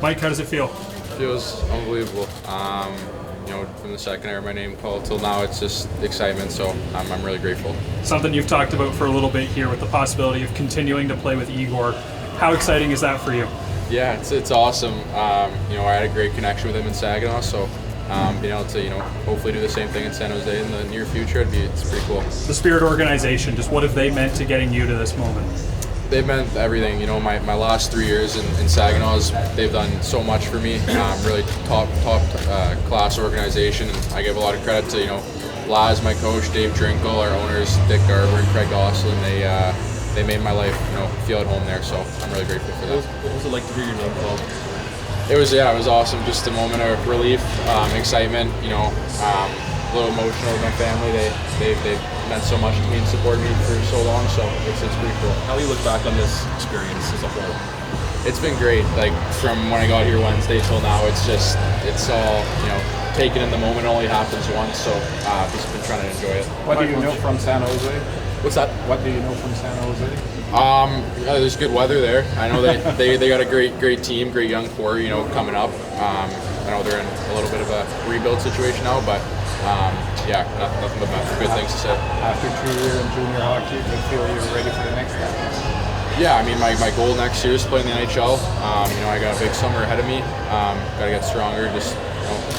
Mike, how does it feel? It feels unbelievable. From the second I heard my name called till now, it's just excitement, so I'm really grateful. Something you've talked about for a little bit here with the possibility of continuing to play with Igor. How exciting is that for you? Yeah, it's awesome. I had a great connection with him in Saginaw, so being able to hopefully do the same thing in San Jose in the near future, it's pretty cool. The Spirit organization, just what have they meant to getting you to this moment? They've meant everything. My last 3 years in Saginaw, they've done so much for me. Really top class organization, and I give a lot of credit to Laz, my coach, Dave Drinkle, our owners, Dick Garber and Craig Gosselin. They made my life feel at home there, so I'm really grateful for that. What was it like to hear your name called? It was awesome. Just a moment of relief, excitement. A little emotional with my family. They've meant so much to me and supported me for so long, so it's pretty cool. How do you look back on this experience as a whole? It's been great. Like from when I got here Wednesday till now, it's all taken in the moment. It only happens once, so I've just been trying to enjoy it. What do you know from San Jose? What's that? What do you know from San Jose? There's good weather there. I know they got a great team, great young core, coming up. I know they're in a little bit of a rebuild situation now, but nothing but good things to say. After 2 years in junior hockey, do you feel you're ready for the next step? Yeah, I mean, my goal next year is playing the NHL. I got a big summer ahead of me. Got to get stronger, just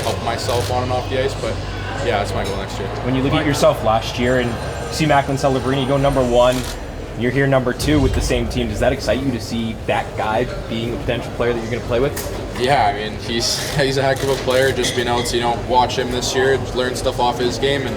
help myself on and off the ice. But yeah, that's my goal next year. When you look at yourself last year and see Macklin Celebrini go number 1, you're here number 2 with the same team. Does that excite you to see that guy being a potential player that you're going to play with? Yeah, I mean, he's a heck of a player. Just being able to watch him this year, learn stuff off his game, and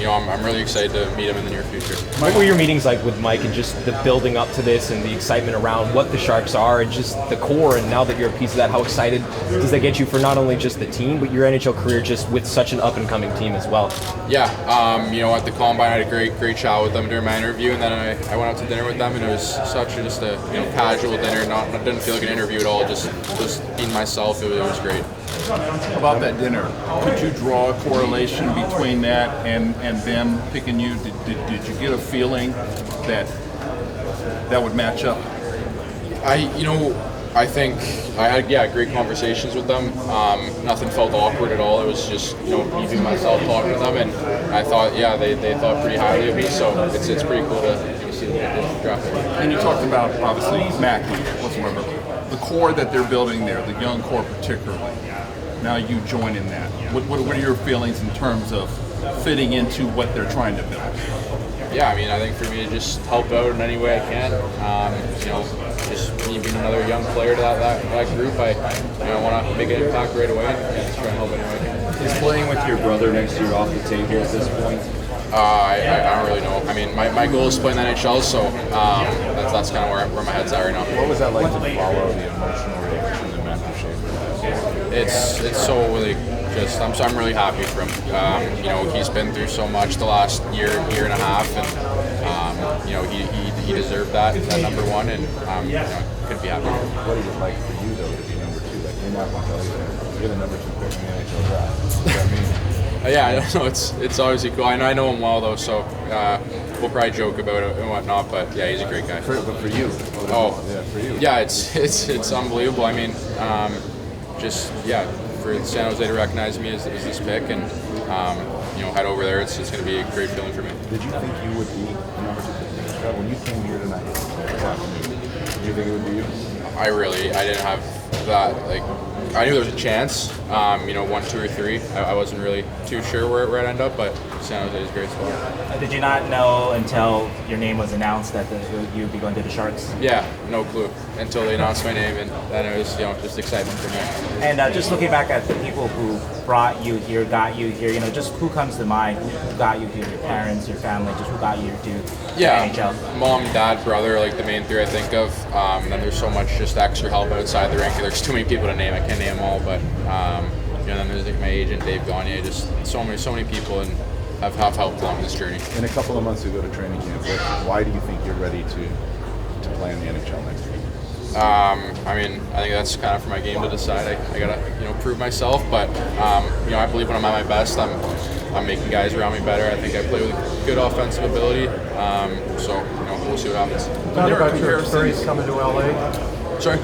I'm really excited to meet him in the near future. What were your meetings like with Mike and just the building up to this and the excitement around what the Sharks are and just the core, and now that you're a piece of that, how excited does that get you for not only just the team but your NHL career just with such an up-and-coming team as well? Yeah, at the Combine I had a great chat with them during my interview, and then I went out to dinner with them, and it was such just a casual dinner. It didn't feel like an interview at all, just being myself. It was great. About that dinner, could you draw a correlation between that and them picking you? Did you get a feeling that would match up? I think I had great conversations with them. Nothing felt awkward at all. It was just me being myself talking to them, and I thought they thought pretty highly of me. So it's pretty cool to see the draft. And you talked about obviously Macklin, whatsoever, the core that they're building there, the young core particularly. Now you join in that. What are your feelings in terms of fitting into what they're trying to build? Yeah, I mean, I think for me to just help out in any way I can. Just me being another young player to that group, I want to make an impact right away and just try to help any way I can. Is playing with your brother next to you off the table at this point? I don't really know. I mean, my goal is playing the NHL, so that's kind of where my head's at right now. What was that like to follow the emotional reaction and mentorship? It's so really just I'm really happy for him. He's been through so much the last year and a half, and he deserved that number 1, and couldn't be happier. What is it like for you though to be number 2? Like you're not going to tell you you're the number 2 pick in the NHL draft. What does that mean? Yeah, I don't know. It's obviously cool. I know him well though, so we'll probably joke about it and whatnot. But yeah, he's a great guy. But for you, for you. Yeah, it's unbelievable. I mean, for San Jose to recognize me as this pick and head over there, it's going to be a great feeling for me. Did you think you would be the number 2 pick in the draft when you came here tonight? Did you think it would be you? I didn't have that I knew there was a chance, 1, 2, or 3. I wasn't really too sure where I'd end up, but San Jose is a great spot. Did you not know until your name was announced that you'd be going to the Sharks? Yeah, no clue until they announced my name, and then it was just excitement for me. And just looking back at the people who brought you here, got you here, just who comes to mind? Who got you here? Your parents, your family, just who got you here to NHL? Mom, dad, brother, the main 3 I think of. Then there's so much just extra help outside the rink. There's too many people to name. I can't name them all, but then there's my agent Dave Gagne. Just so many people and have helped along this journey. In a couple of months to go to training camp, why do you think you're ready to play in the NHL next year? I mean, I think that's kind of for my game to decide. I gotta prove myself, but I believe when I'm at my best, I'm making guys around me better. I think I play with good offensive ability. So we'll see what happens. Talk about your experience coming to LA. Sorry.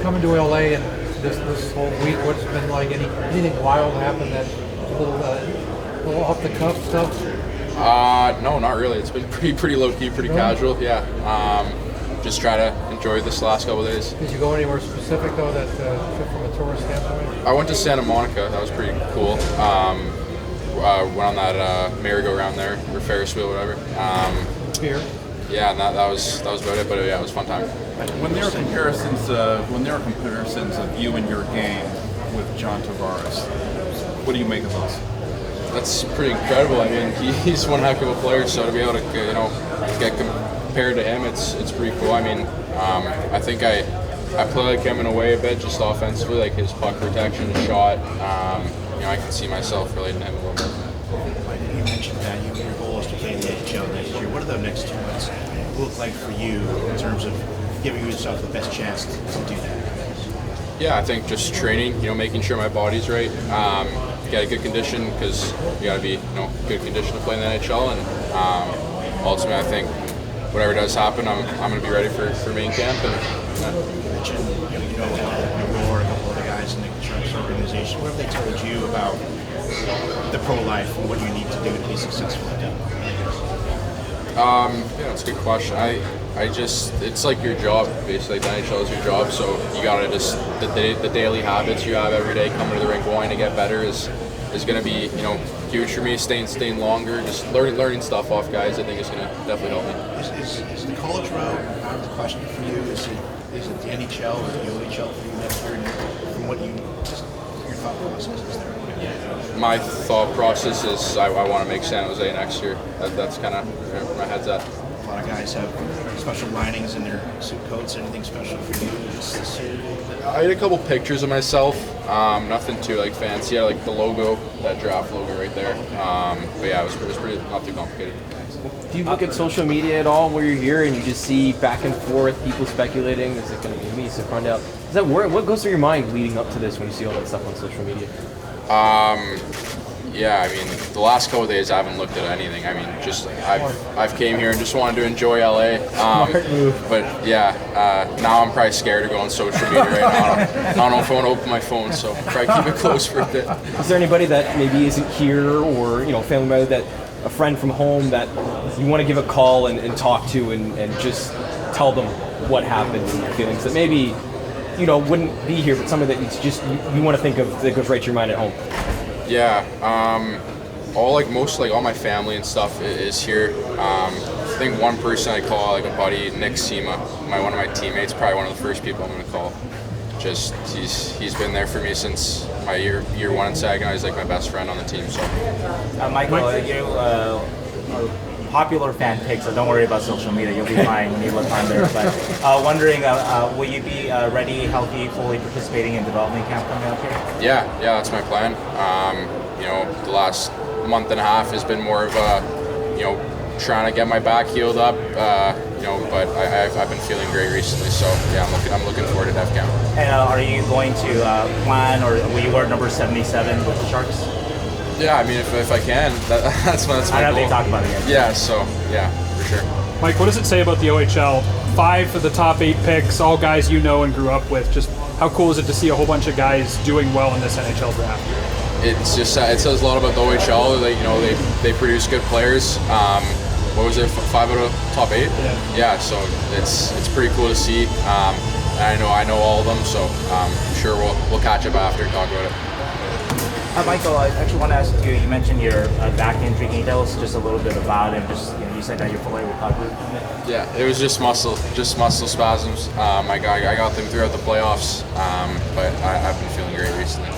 Coming to LA and this whole week, what's it been like? Anything wild happen? That little off the cuff stuff? No, not really. It's been pretty low key, pretty casual. Yeah. Just try to enjoy this last couple of days. Did you go anywhere specific though that from a tourist standpoint? I went to Santa Monica. That was pretty cool. Went on that merry-go-round there, or Ferris wheel, whatever. Here. Yeah, and that was about it. But yeah, it was a fun time. When there are comparisons of you and your game with John Tavares, what do you make of those? That's pretty incredible. I mean, he's one heck of a player, so to be able to get compared to him, it's pretty cool. I mean, I think I play like him in a way a bit, just offensively, like his puck protection, his shot. I can see myself relating to him a little bit. You mentioned that your goal is to play in the NHL next year. What do the next 2 months look like for you in terms of giving yourself the best chance to do that? Yeah, I think just training, making sure my body's right. Get a good condition because you got to be, good condition to play in the NHL. And ultimately, I think whatever does happen, I'm going to be ready for main camp. And You mentioned, Roar, a couple other guys in the Sharks organization. What have they told you about the pro life and what you need to do to be successful at that? That's a good question. It's like your job, basically. The NHL is your job, so you gotta just the daily habits you have every day, coming to the rink, wanting to get better is going to be huge for me. Staying longer, just learning stuff off guys. I think is going to definitely help me. Is the college route out of the question for you? Is it the NHL or the OHL for you next year? And from what your thought process is there? My thought process is I want to make San Jose next year. That's kind of where my head's at. A lot of guys have special linings in their suit coats. Anything special for you this year? I had a couple pictures of myself. Nothing too fancy. I like the logo, that draft logo right there. But yeah, it was pretty not too complicated. Do you look at social media at all where you're here and you just see back and forth people speculating? Is it going to be Misa, Crondell? What goes through your mind leading up to this when you see all that stuff on social media? Yeah, I mean, the last couple of days I haven't looked at anything. I mean, just I've came here and just wanted to enjoy LA. Smart move. But yeah, now I'm probably scared to go on social media right now. I don't know if I want to open my phone, so I'll probably keep it close for a bit. Is there anybody that maybe isn't here, or family member, that a friend from home that you want to give a call and talk to and just tell them what happened and your feelings that maybe wouldn't be here, but somebody that you want to think of that goes right to your mind at home? Yeah, all my family and stuff is here. I think one person I call, a buddy, Nick Sema, one of my teammates, probably one of the first people I'm going to call. Just he's been there for me since my year one in Saginaw. He's like my best friend on the team. So, Michael, you are popular fan pick, so don't worry about social media. You'll be fine when you look on there. But wondering, will you be ready, healthy, fully participating in development camp coming up here? Yeah, that's my plan. The last month and a half has been more of a, trying to get my back healed up. But I've been feeling great recently. So yeah, I'm looking forward to Dev Camp. And are you going to plan, or will you wear number 77 with the Sharks? Yeah, I mean, if I can, that's my I know goal. they talk about it. Yeah, so yeah, for sure. Mike, what does it say about the OHL? 5 of the top 8 picks, all guys you know and grew up with. Just how cool is it to see a whole bunch of guys doing well in this NHL draft? It's just it says a lot about the OHL. They produce good players. What was it? 5 out of top 8? Yeah. So it's pretty cool to see. And I know all of them, so I'm sure we'll catch up after and talk about it. Michael, I actually want to ask you. You mentioned your back injury. Can you tell us just a little bit about it? Just you said that you're fully recovered from it. Yeah, it was just muscle spasms. I got them throughout the playoffs, but I've been feeling great recently.